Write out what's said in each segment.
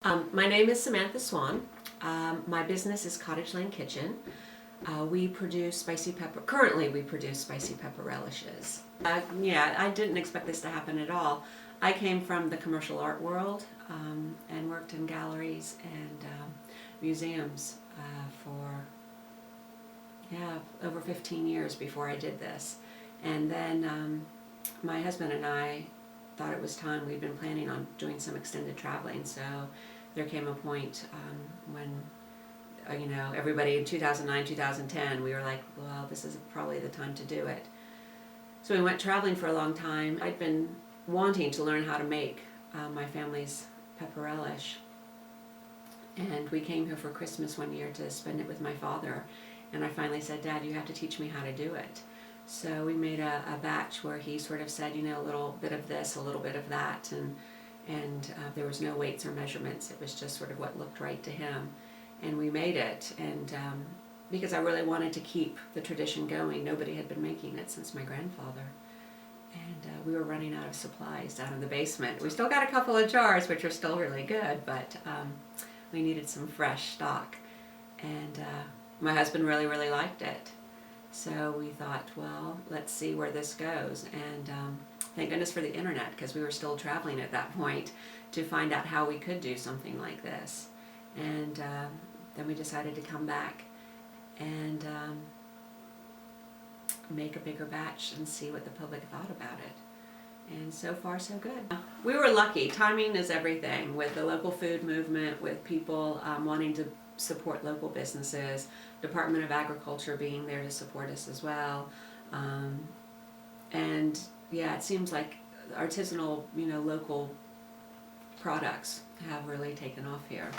My name is Samantha Swan. My business is Cottage Lane Kitchen. We produce spicy pepper. Currently, we produce spicy pepper relishes. Yeah, I didn't expect this to happen at all. I came from the commercial art world and worked in galleries and museums for over 15 years before I did this. And then my husband and I thought it was time. We'd been planning on doing some extended traveling, so there came a point when everybody in 2009, 2010, we were like, well, this is probably the time to do it. So we went traveling for a long time. I'd been wanting to learn how to make my family's pepper relish, and we came here for Christmas one year to spend it with my father, and I finally said, Dad, you have to teach me how to do it. So we made a batch where he sort of said, a little bit of this, a little bit of that, and there was no weights or measurements. It was just sort of what looked right to him. And we made it, and because I really wanted to keep the tradition going. Nobody had been making it since my grandfather. And we were running out of supplies down in the basement. We still got a couple of jars, which are still really good, but we needed some fresh stock. And my husband really, really liked it. So we thought, well, let's see where this goes. And thank goodness for the internet, because we were still traveling at that point to find out how we could do something like this. And then we decided to come back and make a bigger batch and see what the public thought about it. And so far, so good. We were lucky. Timing is everything with the local food movement, with people wanting to support local businesses, Department of Agriculture being there to support us as well. And yeah, it seems like artisanal, local products have really taken off here.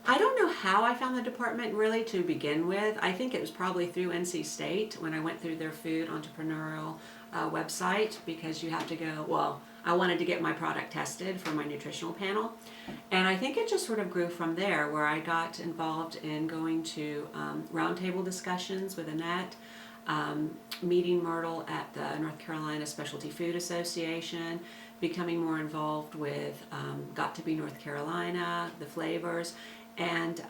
I don't know how I found the department really to begin with. I think it was probably through NC State when I went through their food entrepreneurial website, because you have to go, well, I wanted to get my product tested for my nutritional panel. And I think it just sort of grew from there, where I got involved in going to roundtable discussions with Annette, meeting Myrtle at the North Carolina Specialty Food Association, becoming more involved with Got to Be North Carolina, the flavors, and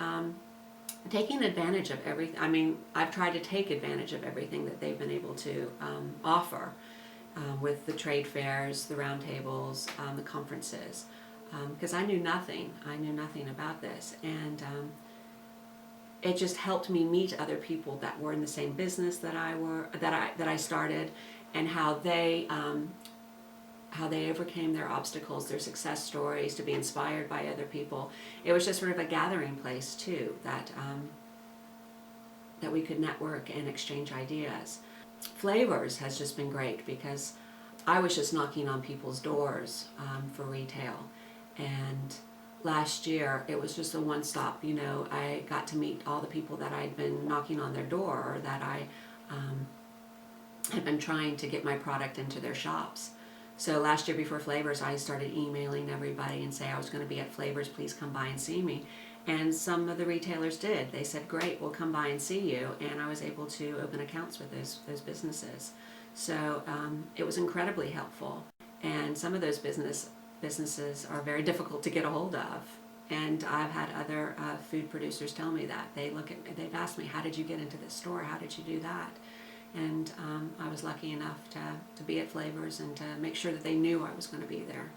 taking advantage of everything. I mean, I've tried to take advantage of everything that they've been able to offer with the trade fairs, the roundtables, the conferences, because I knew nothing. I knew nothing about this, and it just helped me meet other people that were in the same business that I started, and how they overcame their obstacles, their success stories, to be inspired by other people. It was just sort of a gathering place too, that we could network and exchange ideas. Flavors has just been great, because I was just knocking on people's doors for retail, and last year it was just a one-stop. I got to meet all the people that I'd been knocking on their door, or that I had been trying to get my product into their shops. So last year before Flavors, I started emailing everybody and say I was going to be at Flavors, please come by and see me. And some of the retailers did. They said, great, we'll come by and see you. And I was able to open accounts with those businesses. So it was incredibly helpful. And some of those businesses are very difficult to get a hold of. And I've had other food producers tell me that. They've asked me, how did you get into this store? How did you do that? And I was lucky enough to be at Flavors and to make sure that they knew I was going to be there.